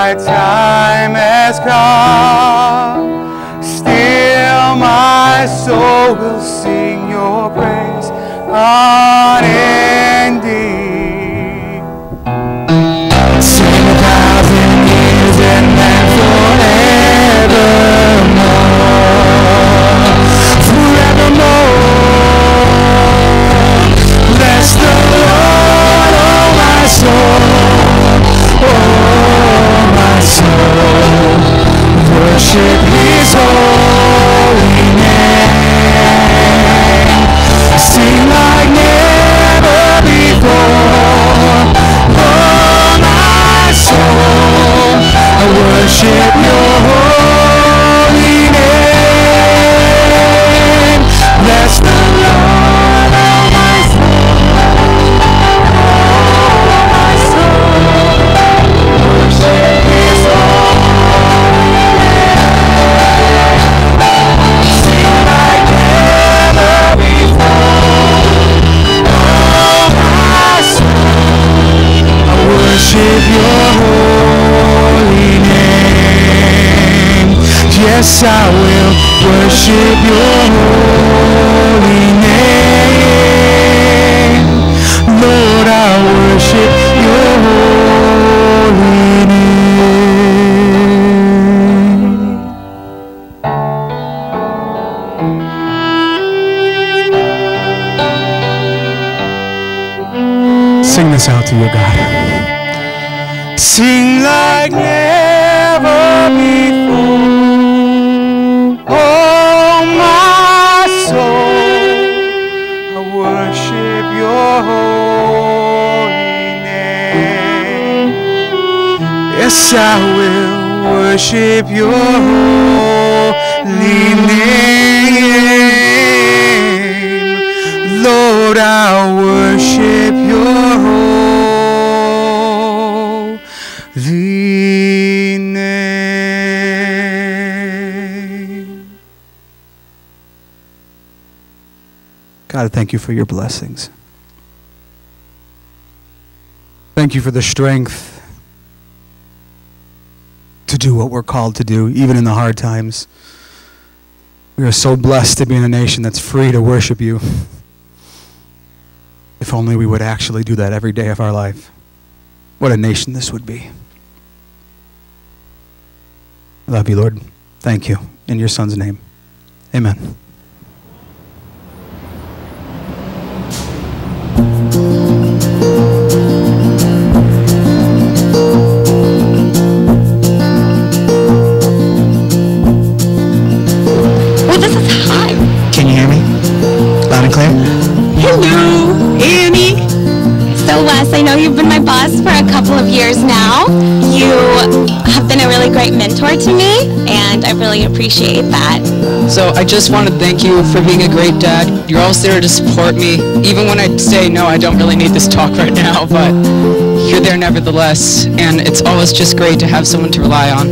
my time has come. Still my soul will sing your praise unending. Sing 1,000 years and then forevermore. Forevermore. Bless the Lord, oh my soul. Oh my soul. Worship his holy name. Sing like never before. Oh my soul, I worship your holy name. Bless the Lord, oh my soul. Oh my soul, worship his holy name. Sing like never before. Oh my soul, I worship your holy name. Yes, I will worship your holy name. Lord, I worship your holy name. Sing this out to your God. Sing like never before. Oh my soul, I worship your holy name. Yes, I will worship your holy name. Lord, I'll worship your holy name. God, thank you for your blessings. Thank you for the strength to do what we're called to do, even in the hard times. We are so blessed to be in a nation that's free to worship you. If only we would actually do that every day of our life. What a nation this would be. I love you, Lord. Thank you. In your Son's name. Amen. Well, this is hot. Can you hear me? Loud and clear? Hello, Annie. So, Wes, I know you've been my boss for a couple of years now. You have been a really great mentor to me, and I really appreciate that. So I just want to thank you for being a great dad. You're always there to support me, even when I say, no, I don't really need this talk right now, but you're there nevertheless, and it's always just great to have someone to rely on.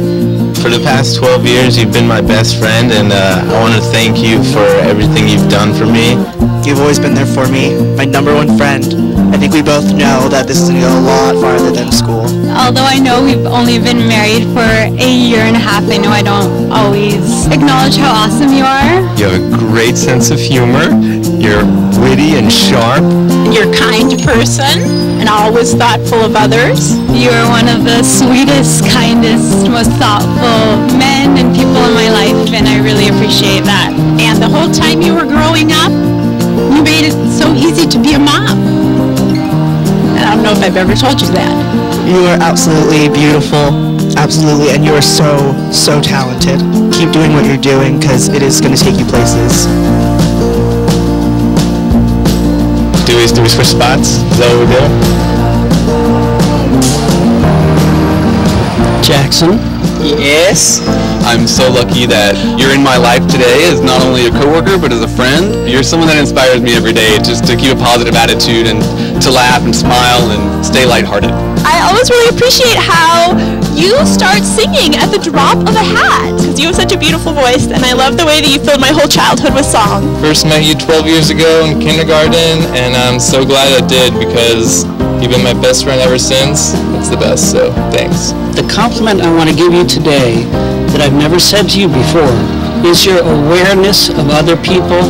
For the past 12 years, you've been my best friend, and I want to thank you for everything you've done for me. You've always been there for me, my number one friend. I think we both know that this is going to go a lot farther than school. Although I know we've only been married for a year and a half, I know I don't always acknowledge how awesome you are. You have a great sense of humor. You're witty and sharp. You're a kind person and always thoughtful of others. You're one of the sweetest, kindest, most thoughtful men and people in my life, and I really appreciate that. And the whole time you were growing up, you made it so easy to be a mom. And I don't know if I've ever told you that. You are absolutely beautiful, absolutely, and you are so, so talented. Keep doing what you're doing, because it is going to take you places. Do we switch spots? Is that what we do? Jackson? Yes? I'm so lucky that you're in my life today as not only a coworker, but as a friend. You're someone that inspires me every day just to keep a positive attitude and to laugh and smile and stay lighthearted. I always really appreciate how you start singing at the drop of a hat, because you have such a beautiful voice, and I love the way that you filled my whole childhood with song. First met you 12 years ago in kindergarten, and I'm so glad I did because you've been my best friend ever since. It's the best, so thanks. The compliment I want to give you today that I've never said to you before is your awareness of other people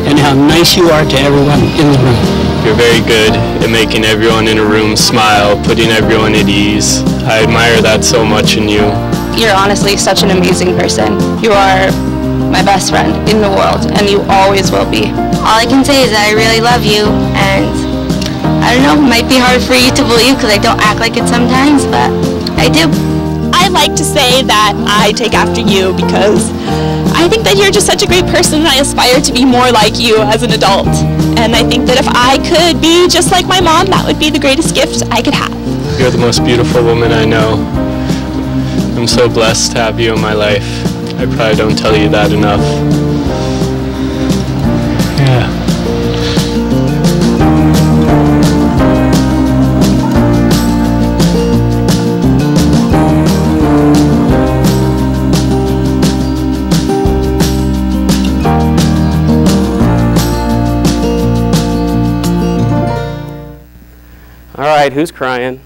and how nice you are to everyone in the room. You're very good at making everyone in a room smile, putting everyone at ease. I admire that so much in you. You're honestly such an amazing person. You are my best friend in the world, and you always will be. All I can say is that I really love you, and I don't know, it might be hard for you to believe because I don't act like it sometimes, but I do. I like to say that I take after you because I think that you're just such a great person, and I aspire to be more like you as an adult. And I think that if I could be just like my mom, that would be the greatest gift I could have. You're the most beautiful woman I know. I'm so blessed to have you in my life. I probably don't tell you that enough. Yeah. All right, who's crying?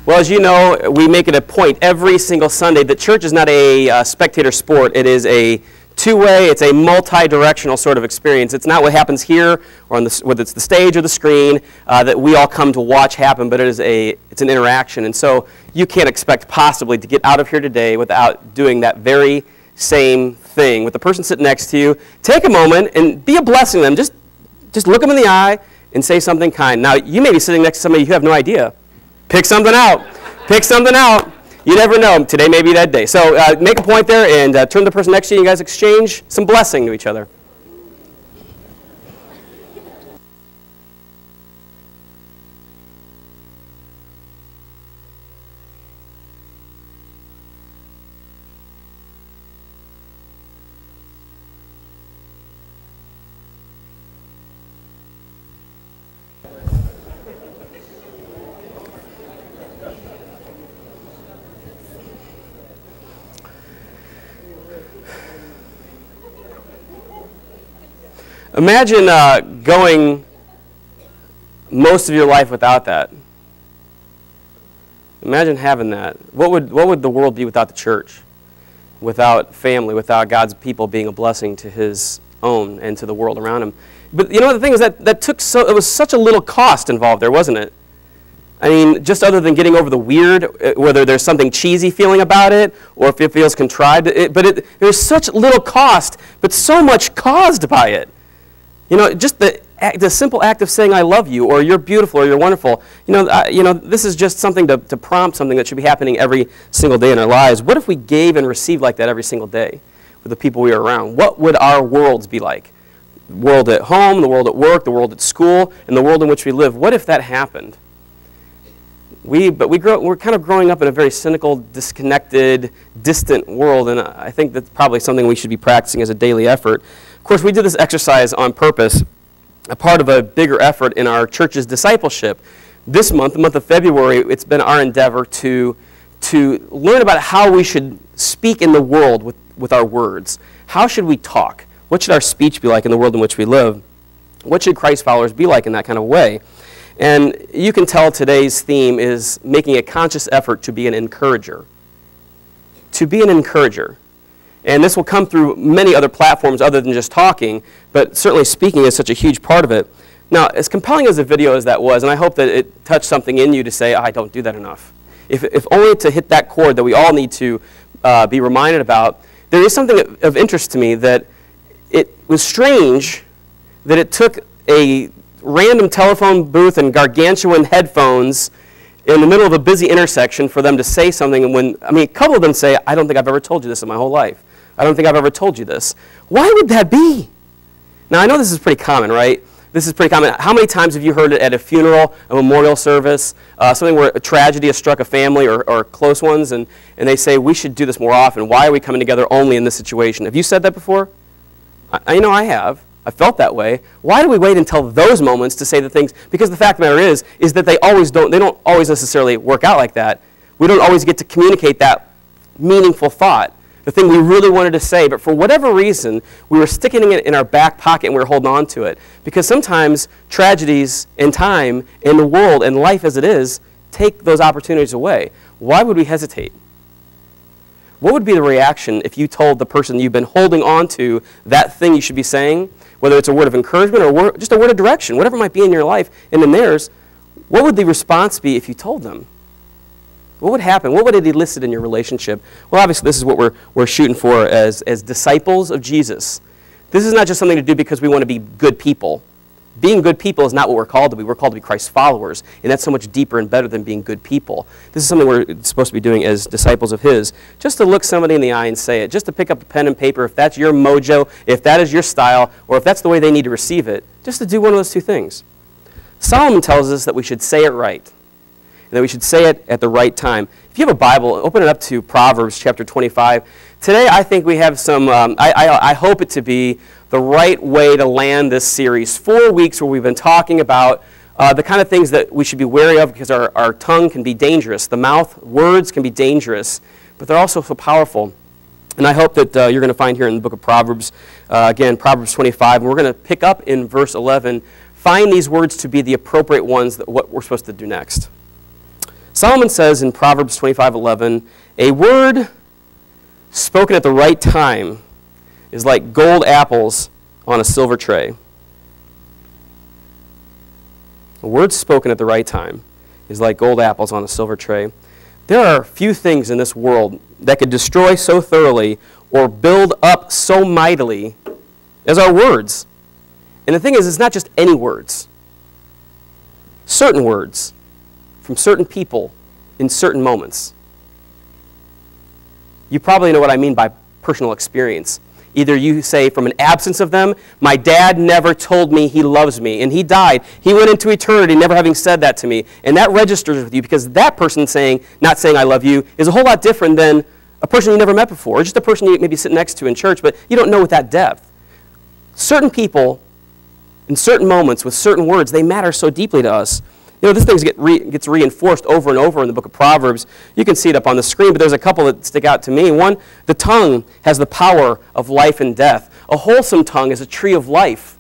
Well, as you know, we make it a point every single Sunday that church is not a spectator sport. It is a two-way, it's a multi-directional sort of experience. It's not what happens here, or on whether it's the stage or the screen, that we all come to watch happen, but it's an interaction. And so you can't expect possibly to get out of here today without doing that very same thing with the person sitting next to you. Take a moment and be a blessing to them. Just look them in the eye and say something kind. Now, you may be sitting next to somebody you have no idea. Pick something out. Pick something out. You never know. Today may be that day. So make a point there and turn to the person next to you and you guys exchange some blessing to each other. Imagine going most of your life without that. Imagine having that. What would the world be without the church? Without family, without God's people being a blessing to His own and to the world around Him. But you know, the thing is that it was such a little cost involved there, wasn't it? I mean, just other than getting over the weird, whether there's something cheesy feeling about it or if it feels contrived, there's such little cost, but so much caused by it. You know, just the simple act of saying I love you, or you're beautiful, or you're wonderful. You know, this is just something to prompt something that should be happening every single day in our lives. What if we gave and received like that every single day with the people we are around? What would our worlds be like? The world at home, the world at work, the world at school, and the world in which we live. What if that happened? We're kind of growing up in a very cynical, disconnected, distant world, and I think that's probably something we should be practicing as a daily effort. Of course, we did this exercise on purpose, a part of a bigger effort in our church's discipleship. This month, the month of February, it's been our endeavor to learn about how we should speak in the world with our words. How should we talk? What should our speech be like in the world in which we live? What should Christ followers be like in that kind of way? And you can tell today's theme is making a conscious effort to be an encourager. To be an encourager. And this will come through many other platforms other than just talking, but certainly speaking is such a huge part of it. Now, as compelling as the video as that was, and I hope that it touched something in you to say, I don't do that enough. If only to hit that chord that we all need to be reminded about, there is something of interest to me that it was strange that it took a random telephone booth and gargantuan headphones in the middle of a busy intersection for them to say something. And when, I mean, a couple of them say, I don't think I've ever told you this in my whole life. I don't think I've ever told you this. Why would that be? Now, I know this is pretty common, right? This is pretty common. How many times have you heard it at a funeral, a memorial service, something where a tragedy has struck a family or close ones, and they say, we should do this more often. Why are we coming together only in this situation? Have you said that before? I know I have. I felt that way. Why do we wait until those moments to say the things? Because the fact of the matter is that they don't always necessarily work out like that. We don't always get to communicate that meaningful thought, the thing we really wanted to say, but for whatever reason, we were sticking it in our back pocket and we were holding on to it. Because sometimes tragedies in time, in the world, and life as it is, take those opportunities away. Why would we hesitate? What would be the reaction if you told the person you've been holding on to that thing you should be saying, whether it's a word of encouragement or just a word of direction, whatever it might be in your life and in theirs, what would the response be if you told them? What would happen? What would it elicit in your relationship? Well, obviously, this is what we're shooting for as disciples of Jesus. This is not just something to do because we want to be good people. Being good people is not what we're called to be. We're called to be Christ's followers, and that's so much deeper and better than being good people. This is something we're supposed to be doing as disciples of His, just to look somebody in the eye and say it, just to pick up a pen and paper, if that's your mojo, if that is your style, or if that's the way they need to receive it, just to do one of those two things. Solomon tells us that we should say it right, and that we should say it at the right time. If you have a Bible, open it up to Proverbs chapter 25. Today, I think we have some, I hope it to be the right way to land this series. 4 weeks where we've been talking about the kind of things that we should be wary of because our tongue can be dangerous. The mouth, words can be dangerous, but they're also so powerful. And I hope that you're going to find here in the book of Proverbs, again, Proverbs 25, and we're going to pick up in verse 11, find these words to be the appropriate ones, that what we're supposed to do next. Solomon says in Proverbs 25:11, a word spoken at the right time is like gold apples on a silver tray. A word spoken at the right time is like gold apples on a silver tray. There are few things in this world that could destroy so thoroughly or build up so mightily as our words. And the thing is, it's not just any words. Certain words from certain people in certain moments. You probably know what I mean by personal experience. Either you say from an absence of them, my dad never told me he loves me, and he died. He went into eternity never having said that to me. And that registers with you because that person not saying I love you is a whole lot different than a person you never met before, or just a person you maybe sit next to in church, but you don't know with that depth. Certain people in certain moments with certain words, they matter so deeply to us. You know, this thing gets reinforced over and over in the book of Proverbs. You can see it up on the screen, but there's a couple that stick out to me. One, the tongue has the power of life and death. A wholesome tongue is a tree of life.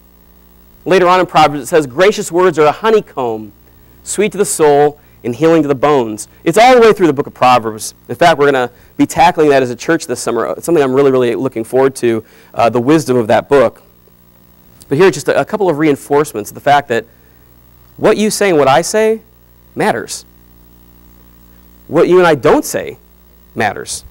Later on in Proverbs, it says, gracious words are a honeycomb, sweet to the soul and healing to the bones. It's all the way through the book of Proverbs. In fact, we're going to be tackling that as a church this summer. It's something I'm really, really looking forward to, the wisdom of that book. But here are just a couple of reinforcements of the fact that what you say and what I say matters. What you and I don't say matters.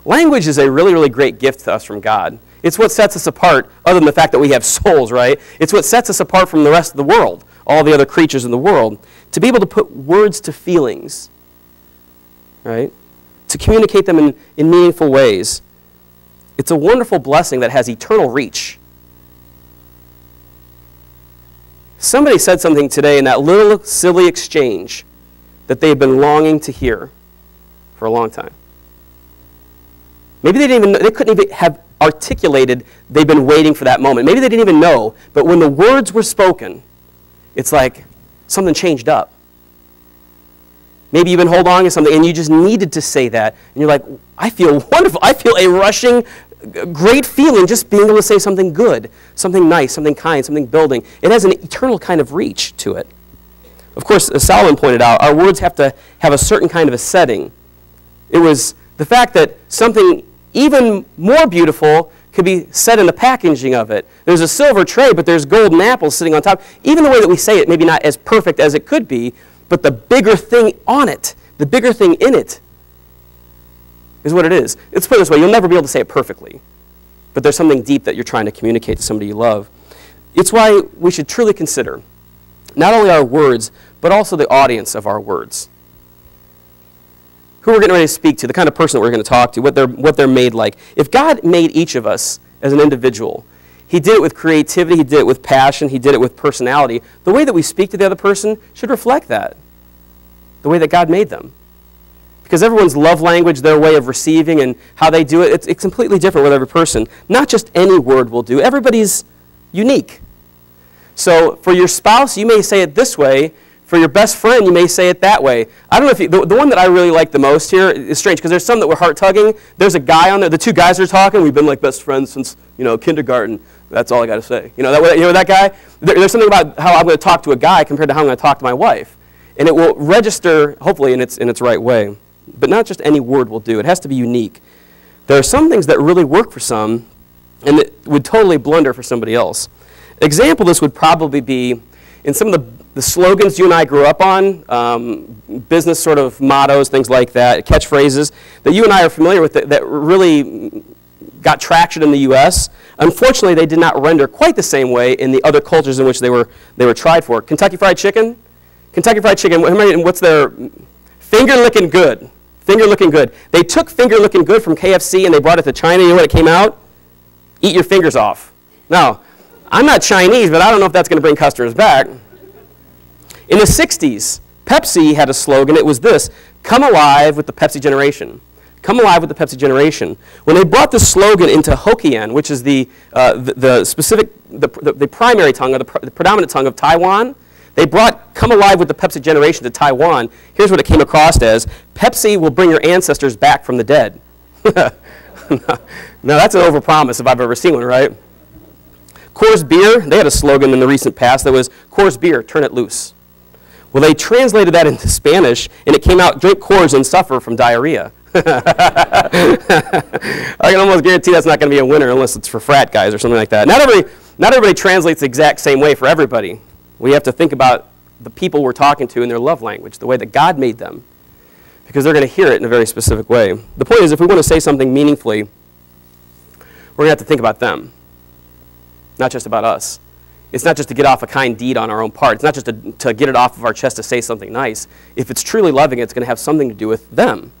Language is a really, really great gift to us from God. It's what sets us apart, other than the fact that we have souls, right? It's what sets us apart from the rest of the world, all the other creatures in the world. To be able to put words to feelings, right? To communicate them in meaningful ways. It's a wonderful blessing that has eternal reach. Somebody said something today in that little silly exchange that they've been longing to hear for a long time. Maybe they couldn't even have articulated they've been waiting for that moment. Maybe they didn't even know, but when the words were spoken, it's like something changed up. Maybe you've been holding on to something and you just needed to say that. And you're like, I feel wonderful. I feel a rushing, great feeling just being able to say something good, something nice, something kind, something building. It has an eternal kind of reach to it. Of course, as Solomon pointed out, our words have to have a certain kind of a setting. It was the fact that something even more beautiful could be said in the packaging of it. There's a silver tray, but there's golden apples sitting on top. Even the way that we say it, maybe not as perfect as it could be, but the bigger thing on it, the bigger thing in it, is what it is. Let's put it this way, you'll never be able to say it perfectly, but there's something deep that you're trying to communicate to somebody you love. It's why we should truly consider not only our words, but also the audience of our words. Who we're getting ready to speak to, the kind of person that we're going to talk to, what they're made like. If God made each of us as an individual, He did it with creativity, He did it with passion, He did it with personality. The way that we speak to the other person should reflect that, the way that God made them. Because everyone's love language, their way of receiving and how they do it, it's completely different with every person. Not just any word will do. Everybody's unique. So for your spouse, you may say it this way. For your best friend, you may say it that way. I don't know if you, the one that I really like the most here is strange because there's some that were heart-tugging. There's a guy on there. The two guys are talking. We've been like best friends since, kindergarten. That's all I got to say. That guy? There's something about how I'm going to talk to a guy compared to how I'm going to talk to my wife. And it will register, hopefully, in its right way. But not just any word will do. It has to be unique. There are some things that really work for some and that would totally blunder for somebody else. Example of this would probably be in some of the slogans you and I grew up on, business sort of mottos, things like that, catchphrases that you and I are familiar with that really got traction in the U.S. Unfortunately, they did not render quite the same way in the other cultures in which they were tried for. Kentucky Fried Chicken? Kentucky Fried Chicken, what's their finger licking good? Finger looking good. They took finger looking good from KFC and they brought it to China. You know what it came out? Eat your fingers off. Now, I'm not Chinese, but I don't know if that's going to bring customers back. In the 60s, Pepsi had a slogan. It was this: come alive with the Pepsi generation. Come alive with the Pepsi generation. When they brought the slogan into Hokkien, which is the primary tongue, or the predominant tongue of Taiwan, they brought come alive with the Pepsi generation to Taiwan. Here's what it came across as: Pepsi will bring your ancestors back from the dead. Now that's an overpromise if I've ever seen one, right? Coors Beer, they had a slogan in the recent past that was, Coors Beer, turn it loose. Well, they translated that into Spanish, and it came out, drink Coors and suffer from diarrhea. I can almost guarantee that's not going to be a winner unless it's for frat guys or something like that. Not everybody translates the exact same way for everybody. We have to think about the people we're talking to in their love language, the way that God made them, because they're going to hear it in a very specific way. The point is, if we want to say something meaningfully, we're going to have to think about them, not just about us. It's not just to get off a kind deed on our own part. It's not just to get it off of our chest to say something nice. If it's truly loving, it's going to have something to do with them,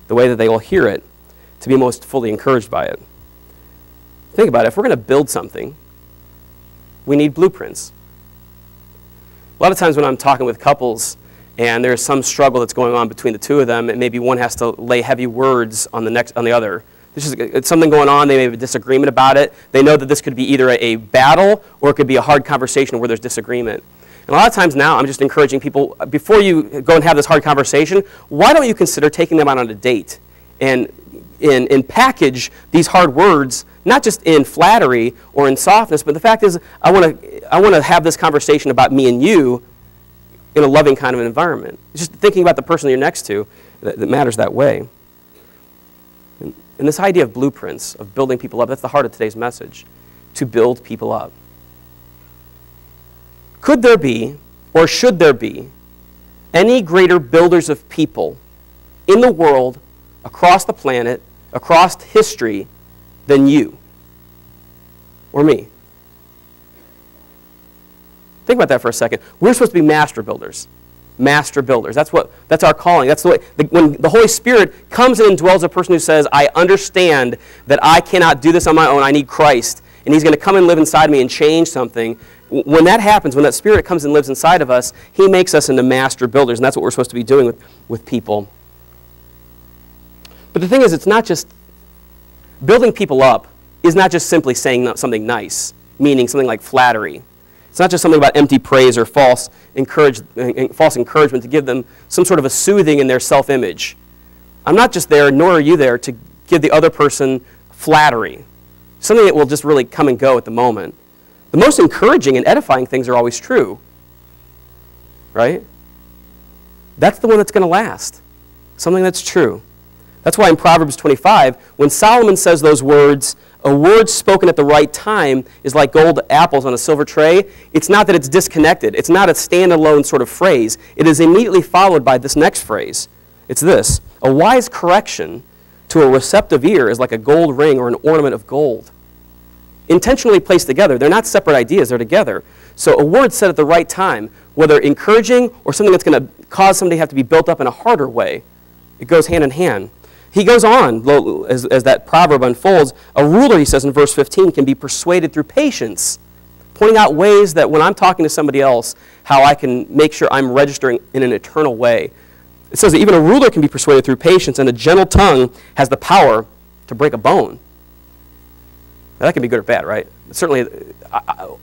the way that they will hear it, to be most fully encouraged by it. Think about it. If we're going to build something, we need blueprints. A lot of times when I'm talking with couples and there's some struggle that's going on between the two of them, and maybe one has to lay heavy words on the other. It's something going on, they may have a disagreement about it. They know that this could be either a battle or it could be a hard conversation where there's disagreement. And a lot of times now, I'm just encouraging people, before you go and have this hard conversation, why don't you consider taking them out on a date and package these hard words, not just in flattery or in softness, but the fact is, I want to have this conversation about me and you in a loving kind of an environment. It's just thinking about the person you're next to that matters that way. And this idea of blueprints, of building people up, that's the heart of today's message, to build people up. Could there be, or should there be, any greater builders of people in the world, across the planet, across history, than you or me? Think about that for a second. We're supposed to be master builders. Master builders. That's our calling. That's the way, when the Holy Spirit comes in and dwells a person who says, I understand that I cannot do this on my own, I need Christ, and He's going to come and live inside me and change something. When that happens, when that Spirit comes and lives inside of us, He makes us into master builders, and that's what we're supposed to be doing with people. But the thing is, it's not just, building people up is not just simply saying something nice, meaning something like flattery. It's not just something about empty praise or false encouragement to give them some sort of a soothing in their self-image. I'm not just there, nor are you there, to give the other person flattery, something that will just really come and go at the moment. The most encouraging and edifying things are always true, right? That's the one that's going to last, something that's true. That's why in Proverbs 25, when Solomon says those words, a word spoken at the right time is like gold apples on a silver tray. It's not that it's disconnected. It's not a standalone sort of phrase. It is immediately followed by this next phrase. It's this: a wise correction to a receptive ear is like a gold ring or an ornament of gold. Intentionally placed together. They're not separate ideas. They're together. So a word said at the right time, whether encouraging or something that's going to cause somebody to have to be built up in a harder way, it goes hand in hand. He goes on, as that proverb unfolds, a ruler, he says in verse 15, can be persuaded through patience, pointing out ways that when I'm talking to somebody else, how I can make sure I'm registering in an eternal way. It says that even a ruler can be persuaded through patience, and a gentle tongue has the power to break a bone. Now, that can be good or bad, right? certainly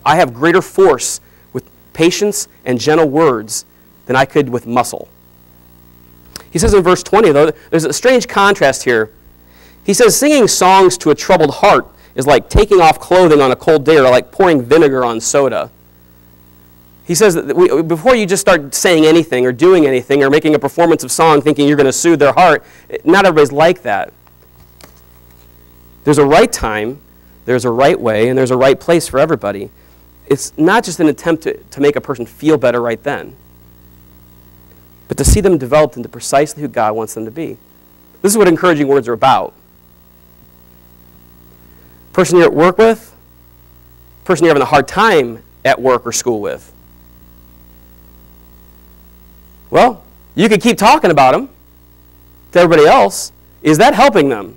I have greater force with patience and gentle words than I could with muscle. He says in verse 20, though, there's a strange contrast here. He says, singing songs to a troubled heart is like taking off clothing on a cold day or like pouring vinegar on soda. He says that before you just start saying anything or doing anything or making a performance of song thinking you're going to soothe their heart, not everybody's like that. There's a right time, there's a right way, and there's a right place for everybody. It's not just an attempt to make a person feel better right then, but to see them developed into precisely who God wants them to be. This is what encouraging words are about. Person you're at work with, person you're having a hard time at work or school with. Well, you could keep talking about them to everybody else. Is that helping them?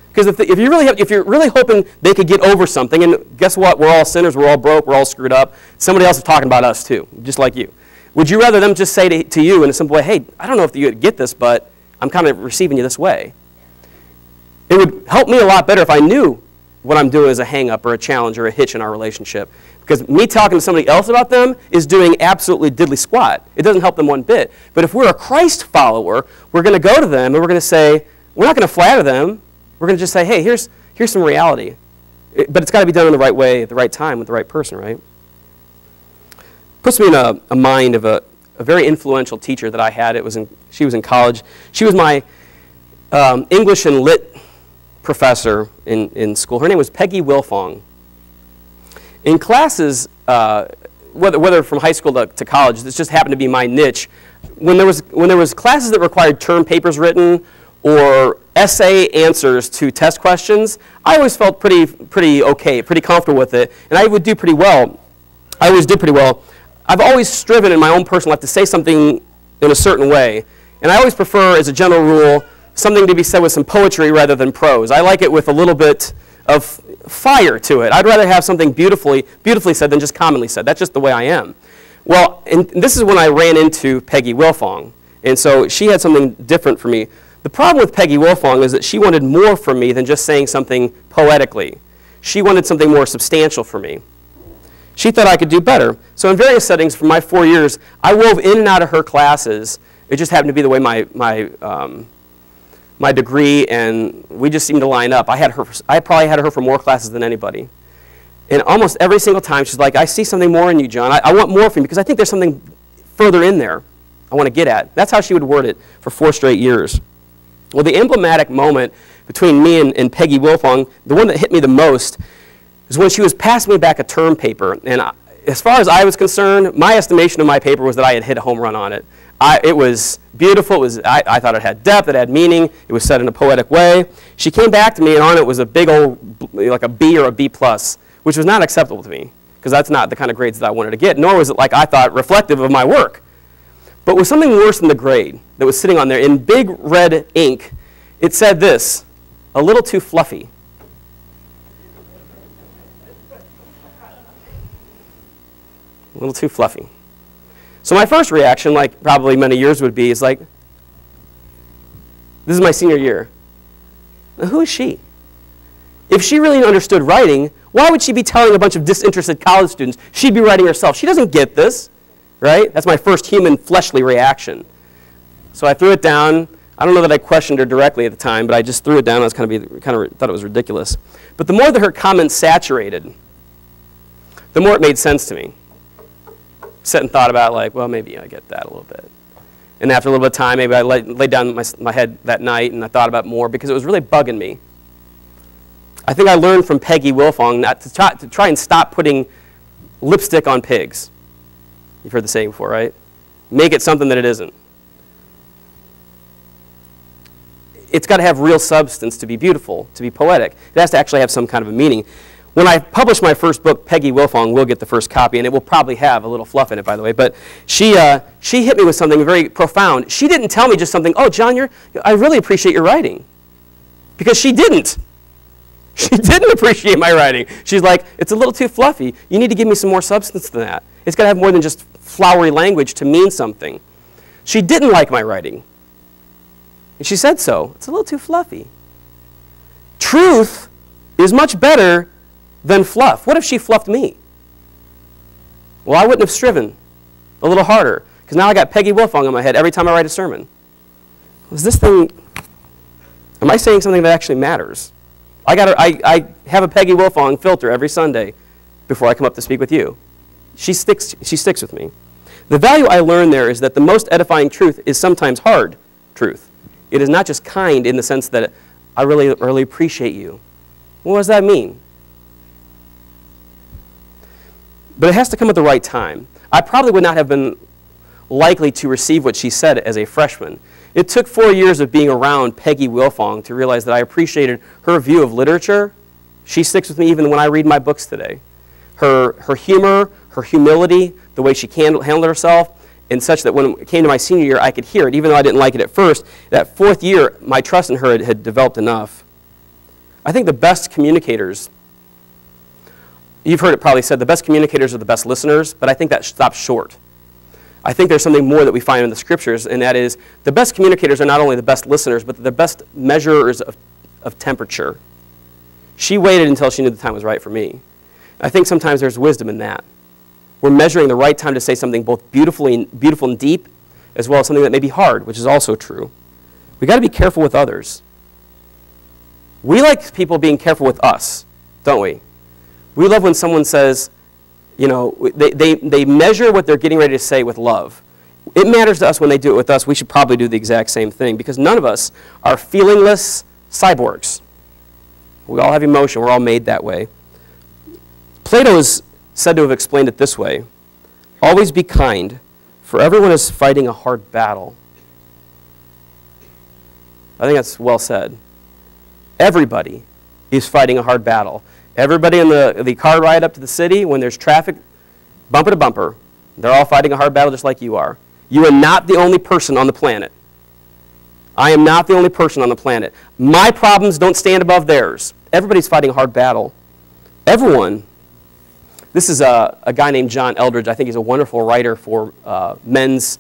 Because if you're really hoping they could get over something, and guess what? We're all sinners, we're all broke, we're all screwed up. Somebody else is talking about us too, just like you. Would you rather them just say to you in a simple way, hey, I don't know if you get this, but I'm kind of receiving you this way. It would help me a lot better if I knew what I'm doing is a hang-up or a challenge or a hitch in our relationship. Because me talking to somebody else about them is doing absolutely diddly squat. It doesn't help them one bit. But if we're a Christ follower, we're going to go to them and we're going to say, we're not going to flatter them. We're going to just say, hey, here's some reality. But it's got to be done in the right way, at the right time, with the right person, right? Puts me in a mind of a very influential teacher that I had. She was in college. She was my English and Lit professor in school. Her name was Peggy Wilfong. In classes, whether from high school to college, this just happened to be my niche. When there was classes that required term papers written or essay answers to test questions, I always felt pretty okay, pretty comfortable with it, and I would do pretty well. I always did pretty well. I've always striven in my own personal life to say something in a certain way, and I always prefer, as a general rule, something to be said with some poetry rather than prose. I like it with a little bit of fire to it. I'd rather have something beautifully said than just commonly said. That's just the way I am. Well, and this is when I ran into Peggy Wilfong, and so she had something different for me. The problem with Peggy Wilfong is that she wanted more from me than just saying something poetically. She wanted something more substantial for me. She thought I could do better. So in various settings for my 4 years, I wove in and out of her classes. It just happened to be the way my degree and we just seemed to line up. I probably had her for more classes than anybody. And almost every single time she's like, I see something more in you, John. I want more from you because I think there's something further in there I want to get at. That's how she would word it for 4 straight years. Well, the emblematic moment between me and Peggy Wilfong, the one that hit me the most, is when she was passing me back a term paper. And as far as I was concerned, my estimation of my paper was that I had hit a home run on it. It was beautiful. I thought it had depth. It had meaning. It was said in a poetic way. She came back to me, and on it was a big old, like a B or a B+, which was not acceptable to me, because that's not the kind of grades that I wanted to get, nor was it, like I thought, reflective of my work. But with something worse than the grade that was sitting on there in big red ink, it said this, a little too fluffy. A little too fluffy. So my first reaction, like probably many years would be, is like, this is my senior year. Now, who is she? If she really understood writing, why would she be telling a bunch of disinterested college students she'd be writing herself? She doesn't get this, right? That's my first human fleshly reaction. So I threw it down. I don't know that I questioned her directly at the time, but I just threw it down. I was kind of thought it was ridiculous. But the more that her comments saturated, the more it made sense to me. Sat and thought about, like, well, maybe I get that a little bit. And after a little bit of time, maybe I laid down my head that night and I thought about it more because it was really bugging me. I think I learned from Peggy Wilfong not to try and stop putting lipstick on pigs. You've heard the saying before, right? Make it something that it isn't. It's got to have real substance to be beautiful, to be poetic. It has to actually have some kind of a meaning. When I published my first book, Peggy Wilfong will get the first copy, and it will probably have a little fluff in it, by the way. But she hit me with something very profound. She didn't tell me just something, oh, John, I really appreciate your writing. Because she didn't. She didn't appreciate my writing. She's like, it's a little too fluffy. You need to give me some more substance than that. It's got to have more than just flowery language to mean something. She didn't like my writing. And she said so. It's a little too fluffy. Truth is much better than fluff. What if she fluffed me? Well, I wouldn't have striven a little harder, because now I got Peggy Wilfong on my head every time I write a sermon. Am I saying something that actually matters? I have a Peggy Wilfong filter every Sunday before I come up to speak with you. She sticks with me. The value I learned there is that the most edifying truth is sometimes hard truth. It is not just kind in the sense that I really appreciate you. What does that mean? But it has to come at the right time. I probably would not have been likely to receive what she said as a freshman. It took 4 years of being around Peggy Wilfong to realize that I appreciated her view of literature. She sticks with me even when I read my books today. Her humor, her humility, the way she handled herself, and such that when it came to my senior year, I could hear it, even though I didn't like it at first. That 4th year, my trust in her had developed enough. I think the best communicators, you've heard it probably said, the best communicators are the best listeners, but I think that stops short. I think there's something more that we find in the scriptures, and that is the best communicators are not only the best listeners, but the best measurers of temperature. She waited until she knew the time was right for me. I think sometimes there's wisdom in that. We're measuring the right time to say something both beautiful and deep, as well as something that may be hard, which is also true. We've got to be careful with others. We like people being careful with us, don't we? We love when someone says, you know, they measure what they're getting ready to say with love. It matters to us when they do it with us. We should probably do the exact same thing, because none of us are feelingless cyborgs. We all have emotion. We're all made that way. Plato is said to have explained it this way: always be kind, for everyone is fighting a hard battle. I think that's well said. Everybody is fighting a hard battle. Everybody in the car ride up to the city, when there's traffic, bumper to bumper, they're all fighting a hard battle just like you are. You are not the only person on the planet. I am not the only person on the planet. My problems don't stand above theirs. Everybody's fighting a hard battle. Everyone. This is a guy named John Eldredge. I think he's a wonderful writer for men's